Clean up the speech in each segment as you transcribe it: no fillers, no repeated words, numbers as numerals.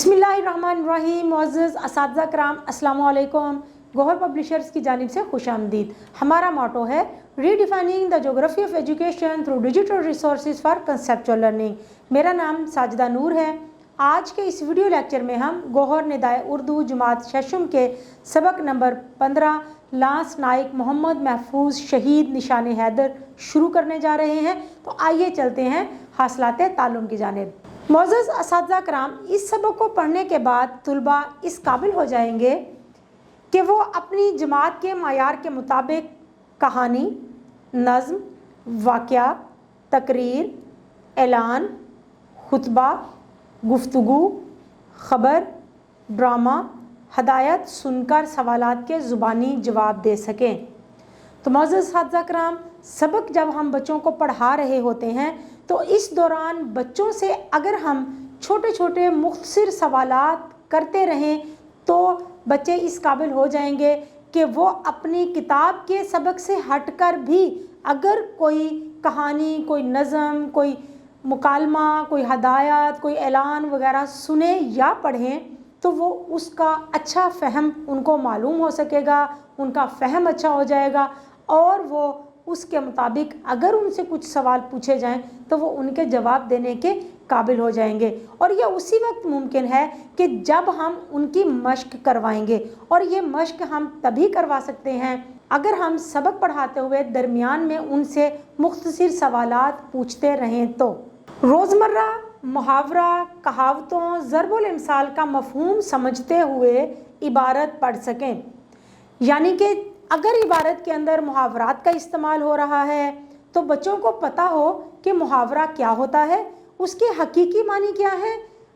बिस्मिल्लाहिर्रहमानिर्रहीम। मुअज़्ज़ज़ असातिज़ा कराम, अस्सलामु अलैकुम। गौहर पब्लिशर्स की जानिब से खुशामदीद। हमारा मोटो है redefining the geography of education through digital resources for conceptual learning. मेरा नाम साजिदा नूर है। आज के इस वीडियो लेक्चर में हम गौहर निदाए उर्दू जमात शशम के सबक नंबर 15 लांस नाइक मोहम्मद महफूज शहीद निशान हैदर शुरू करने जा रहे हैं। तो आइए चलते हैं हासिलात ताल्लुम की जानिब। मुअज़्ज़ज़ असातिज़ा कराम, इस सबक को पढ़ने के बाद तुलबा इस काबिल हो जाएंगे कि वो अपनी जमात के मायार के मुताबिक कहानी, नज़्म, वाक़या, तकरीर, ऐलान, खुतबा, गुफ्तगू, ख़बर, ड्रामा, हदायत सुनकर सवालात के ज़ुबानी जवाब दे सकें। तो मुअज़्ज़ज़ असातिज़ा कराम, सबक जब हम बच्चों को पढ़ा रहे होते हैं तो इस दौरान बच्चों से अगर हम छोटे छोटे मुख्तसर सवालात करते रहें तो बच्चे इस काबिल हो जाएंगे कि वो अपनी किताब के सबक से हटकर भी अगर कोई कहानी, कोई नज़म, कोई मुकालमा, कोई हदायत, कोई ऐलान वगैरह सुने या पढ़ें तो वो उसका अच्छा फ़हम उनको मालूम हो सकेगा, उनका फ़हम अच्छा हो जाएगा और वो उसके मुताबिक अगर उनसे कुछ सवाल पूछे जाएं तो वो उनके जवाब देने के काबिल हो जाएंगे। और यह उसी वक्त मुमकिन है कि जब हम उनकी मश्क करवाएंगे, और ये मश्क हम तभी करवा सकते हैं अगर हम सबक पढ़ाते हुए दरमियान में उनसे मुख्तसर सवालात पूछते रहें। तो रोज़मर्रा मुहावरा, कहावतों, ज़रबुल इम्साल का मफ़हूम समझते हुए इबारत पढ़ सकें। यानी कि अगर इबारत के अंदर मुहावरात का इस्तेमाल हो रहा है तो बच्चों को पता हो कि मुहावरा क्या होता है, उसके हकीकी मानी क्या है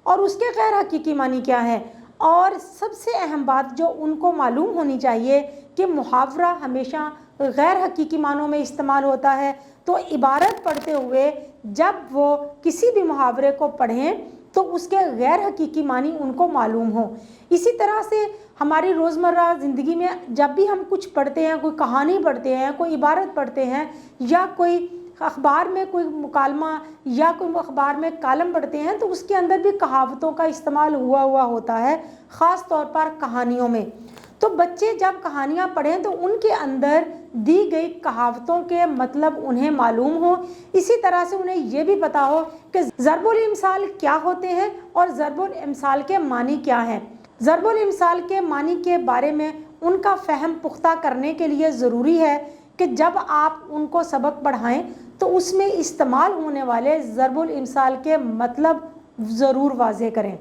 और उसके गैर हकीकी मानी क्या है। और सबसे अहम बात जो उनको मालूम होनी चाहिए कि मुहावरा हमेशा गैर हकीकी मानों में इस्तेमाल होता है। तो इबारत पढ़ते हुए जब वो किसी भी मुहावरे को पढ़ें तो उसके गैर हकीकी मानी उनको मालूम हो। इसी तरह से हमारी रोज़मर्रा ज़िंदगी में जब भी हम कुछ पढ़ते हैं, कोई कहानी पढ़ते हैं, कोई इबारत पढ़ते हैं या कोई अखबार में कोई मुकालमा या कोई अखबार में कालम पढ़ते हैं तो उसके अंदर भी कहावतों का इस्तेमाल हुआ होता है, ख़ास तौर पर कहानियों में। तो बच्चे जब कहानियाँ पढ़ें तो उनके अंदर दी गई कहावतों के मतलब उन्हें मालूम हो। इसी तरह से उन्हें यह भी पता हो कि ज़रबुल इम्साल क्या होते हैं और ज़रबुल इम्साल के मानी क्या हैं। ज़रबुल इम्साल के मानी के बारे में उनका फ़हम पुख्ता करने के लिए ज़रूरी है कि जब आप उनको सबक पढ़ाएं तो उसमें इस्तेमाल होने वाले ज़रबुल इम्साल के मतलब ज़रूर वाज़ेह करें।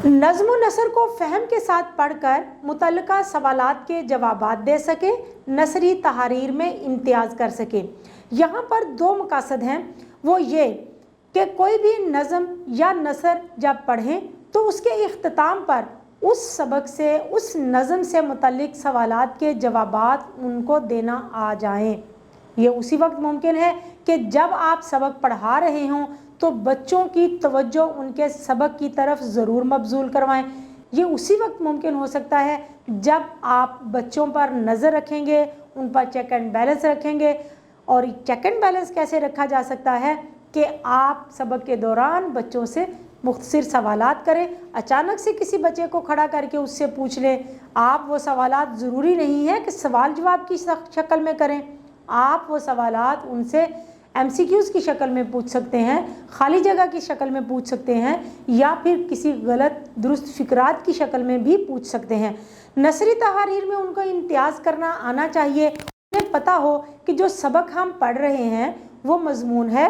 नज़्म व नसर को फ़हम के साथ पढ़कर मुतल्लिका सवालात के जवाबात दे सके, नसरी तहारीर में इम्तियाज़ कर सके। यहाँ पर दो मकासद हैं, वो ये कि कोई भी नज़म या नसर जब पढ़ें तो उसके इख्तिताम पर उस सबक से, उस नज़म से मुतल्लिक सवालात के जवाबात उनको देना आ जाएं। ये उसी वक्त मुमकिन है कि जब आप सबक पढ़ा रहे हों तो बच्चों की तवज्जो उनके सबक की तरफ ज़रूर मबजूल करवाएं। ये उसी वक्त मुमकिन हो सकता है जब आप बच्चों पर नज़र रखेंगे, उन पर चेक एंड बैलेंस रखेंगे। और चेक एंड बैलेंस कैसे रखा जा सकता है कि आप सबक के दौरान बच्चों से मुख्तसर सवालात करें, अचानक से किसी बच्चे को खड़ा करके उससे पूछ लें। आप वो सवालात ज़रूरी नहीं है कि सवाल जवाब की शक्ल में करें, आप वो सवालात उनसे MCQs की शक्ल में पूछ सकते हैं, खाली जगह की शक्ल में पूछ सकते हैं या फिर किसी गलत दुरुस्त फ़िक्रात की शक्ल में भी पूछ सकते हैं। नसरी तहारीर में उनको इम्तियाज़ करना आना चाहिए। उन्हें पता हो कि जो सबक हम पढ़ रहे हैं वो मज़मून है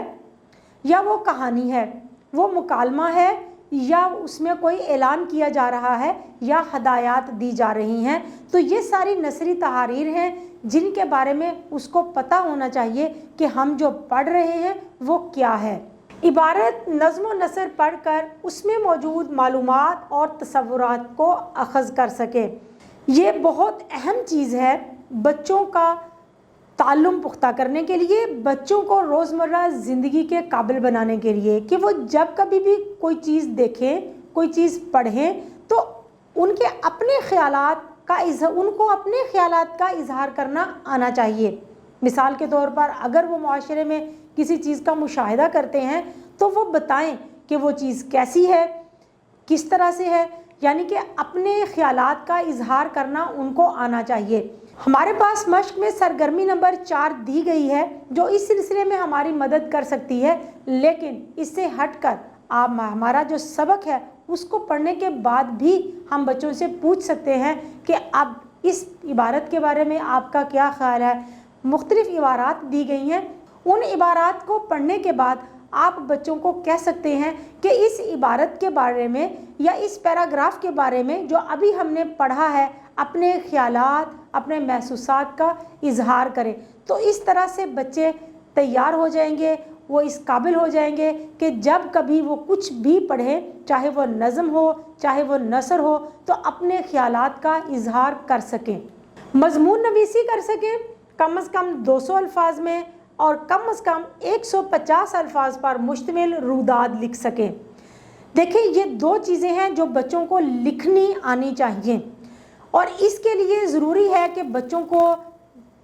या वो कहानी है, वो मुकालमा है या उसमें कोई ऐलान किया जा रहा है या हदायत दी जा रही हैं। तो ये सारी नसरी तहारीर हैं जिनके बारे में उसको पता होना चाहिए कि हम जो पढ़ रहे हैं वो क्या है। इबारत, नज़्म व नसर पढ़कर उसमें मौजूद मालूमात और तसव्वुरात को अख़ज़ कर सके। ये बहुत अहम चीज़ है बच्चों का ताल्लुम पुख्ता करने के लिए, बच्चों को रोज़मर्रा ज़िंदगी के काबिल बनाने के लिए कि वो जब कभी भी कोई चीज़ देखें, कोई चीज़ पढ़ें तो उनके अपने ख़यालात का उनको अपने ख़यालात का इजहार करना आना चाहिए। मिसाल के तौर पर अगर वो मुआशरे में किसी चीज़ का मुशाहिदा करते हैं तो वो बताएं कि वो चीज़ कैसी है, किस तरह से है, यानी कि अपने ख्यालात का इजहार करना उनको आना चाहिए। हमारे पास मश्क में सरगर्मी नंबर 4 दी गई है जो इस सिलसिले में हमारी मदद कर सकती है, लेकिन इससे हटकर आप हमारा जो सबक है उसको पढ़ने के बाद भी हम बच्चों से पूछ सकते हैं कि अब इस इबारत के बारे में आपका क्या ख्याल है। मुख्तलिफ इबारात दी गई हैं, उन इबारात को पढ़ने के बाद आप बच्चों को कह सकते हैं कि इस इबारत के बारे में या इस पैराग्राफ के बारे में जो अभी हमने पढ़ा है अपने ख्यालात, अपने महसूसात का इजहार करें। तो इस तरह से बच्चे तैयार हो जाएंगे, वो इस काबिल हो जाएंगे कि जब कभी वो कुछ भी पढ़ें, चाहे वो नज़म हो चाहे वो नसर हो, तो अपने ख्यालात का इजहार कर सकें, मजमून नवीसी कर सकें, कम से कम 200 अल्फाज में और कम से कम 150 अल्फाज पर मुश्तमिल रुदाद लिख सकें। देखिए, ये दो चीज़ें हैं जो बच्चों को लिखनी आनी चाहिए, और इसके लिए ज़रूरी है कि बच्चों को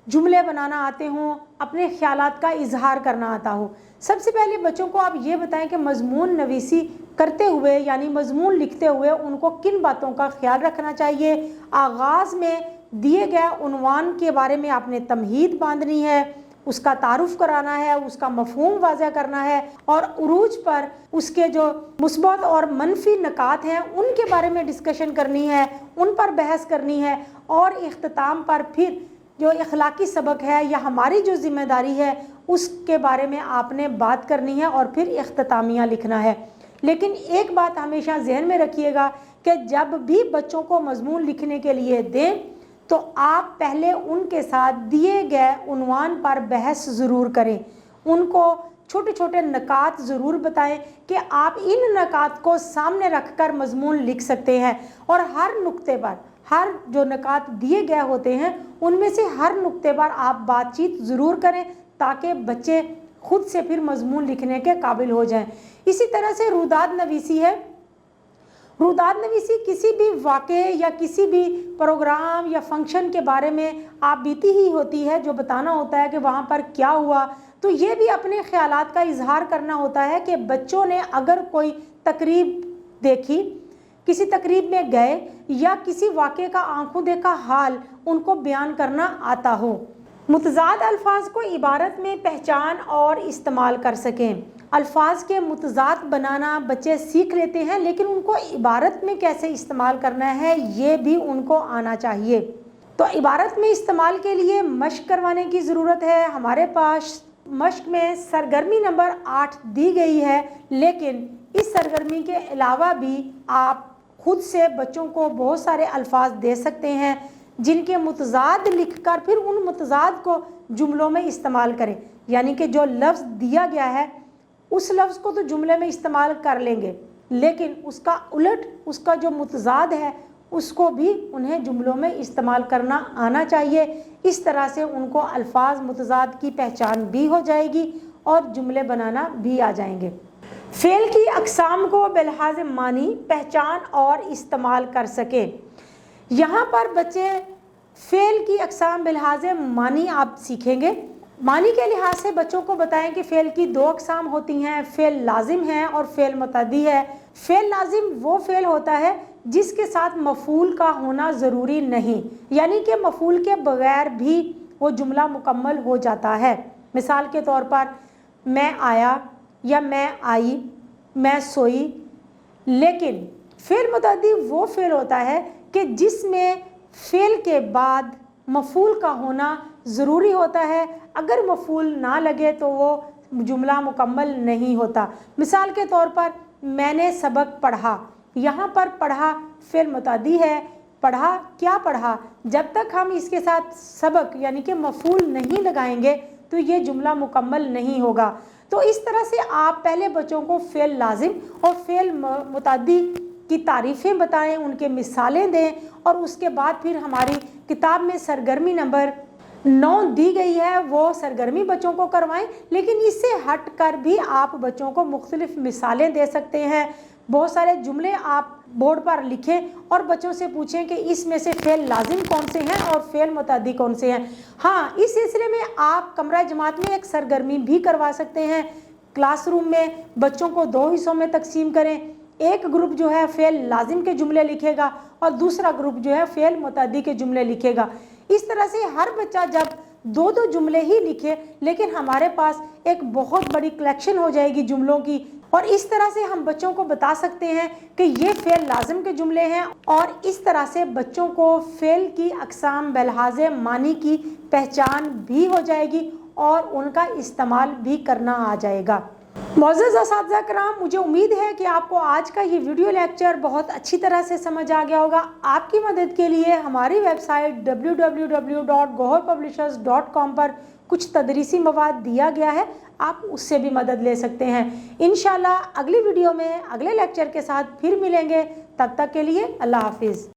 जुमले बनाना आते हों, अपने ख्यालात का इजहार करना आता हो। सबसे पहले बच्चों को आप ये बताएं कि मजमून नवीसी करते हुए यानी मजमून लिखते हुए उनको किन बातों का ख्याल रखना चाहिए। आगाज़ में दिए गए उन्वान के बारे में आपने तमहीद बांधनी है, उसका तारुफ कराना है, उसका मफहूम वाज़ह करना है, और उरूज पर उसके जो मुस्बत और मनफी नकात हैं उनके बारे में डिस्कशन करनी है, उन पर बहस करनी है, और इख्तिताम पर फिर जो इखलाकी सबक है या हमारी जो ज़िम्मेदारी है उसके बारे में आपने बात करनी है और फिर इख्तितामिया लिखना है। लेकिन एक बात हमेशा जहन में रखिएगा कि जब भी बच्चों को मजमून लिखने के लिए दें तो आप पहले उनके साथ दिए गए उन्वान पर बहस ज़रूर करें, उनको छोटे छोटे नकात ज़रूर बताएं कि आप इन नकात को सामने रखकर मजमून लिख सकते हैं, और हर नुक्ते पर, हर जो नकात दिए गए होते हैं उनमें से हर नुक्ते पर आप बातचीत ज़रूर करें ताकि बच्चे खुद से फिर मजमून लिखने के काबिल हो जाएं। इसी तरह से रुदाद नवीसी है। रुदाद नवीसी किसी भी वाक़े या किसी भी प्रोग्राम या फंक्शन के बारे में आप बीती ही होती है, जो बताना होता है कि वहाँ पर क्या हुआ। तो ये भी अपने ख्यालात का इजहार करना होता है कि बच्चों ने अगर कोई तकरीब देखी, किसी तकरीब में गए या किसी वाक़े का आंखों देखा हाल उनको बयान करना आता हो। मुतज़ाद अल्फाज को इबारत में पहचान और इस्तेमाल कर सकें। अल्फाज के मुतज़ाद बनाना बच्चे सीख लेते हैं, लेकिन उनको इबारत में कैसे इस्तेमाल करना है ये भी उनको आना चाहिए। तो इबारत में इस्तेमाल के लिए मश्क करवाने की ज़रूरत है। हमारे पास मश्क में सरगर्मी नंबर 8 दी गई है, लेकिन इस सरगर्मी के अलावा भी आप खुद से बच्चों को बहुत सारे अल्फाज दे सकते हैं जिनके मुतज़ाद लिखकर फिर उन मुतज़ाद को जुमलों में इस्तेमाल करें। यानी कि जो लफ्ज़ दिया गया है उस लफ्ज़ को तो जुमले में इस्तेमाल कर लेंगे, लेकिन उसका उलट उसका जो मुतज़ाद है उसको भी उन्हें जुमलों में इस्तेमाल करना आना चाहिए। इस तरह से उनको अल्फाज मुतज़ाद की पहचान भी हो जाएगी और जुमले बनाना भी आ जाएंगे। फ़ेल की अक़साम को बिलहाज़ मानी पहचान और इस्तेमाल कर सकें। यहाँ पर बच्चे फ़ेल की अक़साम बिलहाज़ मानी आप सीखेंगे। मानी के लिहाज से बच्चों को बताएं कि फ़ेल की 2 अक़साम होती हैं, फ़ेल लाजिम है और फ़ेल मुतअद्दी है। फ़ेल लाजिम वो फ़ेल होता है जिसके साथ मफ़ूल का होना ज़रूरी नहीं, यानी कि मफ़ूल के बग़ैर भी वो जुमला मुकम्मल हो जाता है। मिसाल के तौर पर मैं आया या मैं आई, मैं सोई। लेकिन फ़ेल मुतअद्दी वो फ़ेल होता है कि जिसमें फ़ेल के बाद मफ़ूल का होना ज़रूरी होता है। अगर मफ़ूल ना लगे तो वो जुमला मुकम्मल नहीं होता। मिसाल के तौर पर मैंने सबक पढ़ा, यहाँ पर पढ़ा फ़ेल मुतअद्दी है। पढ़ा क्या पढ़ा, जब तक हम इसके साथ सबक यानी कि मफ़ूल नहीं लगाएंगे तो ये जुमला मुकम्मल नहीं होगा। तो इस तरह से आप पहले बच्चों को फ़ेल लाजिम और फ़ेल मुतअद्दी की तारीफ़ें बताएं, उनके मिसालें दें, और उसके बाद फिर हमारी किताब में सरगर्मी नंबर 9 दी गई है वो सरगर्मी बच्चों को करवाएं। लेकिन इससे हट कर भी आप बच्चों को मुख्तलिफ मिसालें दे सकते हैं। बहुत सारे जुमले आप बोर्ड पर लिखें और बच्चों से पूछें कि इसमें से फ़ेल लाजिम कौन से हैं और फ़ेल मुतअद्दी कौन से हैं। हाँ, इस सिलसिले में आप कमरा जमात में एक सरगर्मी भी करवा सकते हैं। क्लासरूम में बच्चों को 2 हिस्सों में तकसीम करें, ایک گروپ جو ہے فعل لازم کے جملے لکھے گا اور دوسرا گروپ جو ہے فعل متعدی کے جملے لکھے گا۔ اس طرح سے ہر بچہ جب دو جملے ہی لکھے لیکن ہمارے پاس ایک بہت بڑی کلیکشن ہو جائے گی جملوں کی، اور اس طرح سے ہم بچوں کو بتا سکتے ہیں کہ یہ فعل لازم کے جملے ہیں، اور اس طرح سے بچوں کو فعل کی اقسام بلحاظ معنی کی پہچان بھی ہو جائے گی اور ان کا استعمال بھی کرنا آ جائے گا۔ معزز اساتذہ کرام، مجھے امید ہے کہ آپ کو آج کا یہ ویڈیو لیکچر بہت اچھی طرح سے سمجھ آ گیا ہوگا۔ آپ کی مدد کے لیے ہماری ویب سائٹ www.goharpublishers.com پر کچھ تدریسی مواد دیا گیا ہے، آپ اس سے بھی مدد لے سکتے ہیں۔ انشاءاللہ اگلی ویڈیو میں اگلے لیکچر کے ساتھ پھر ملیں گے، تب تک کے لیے اللہ حافظ۔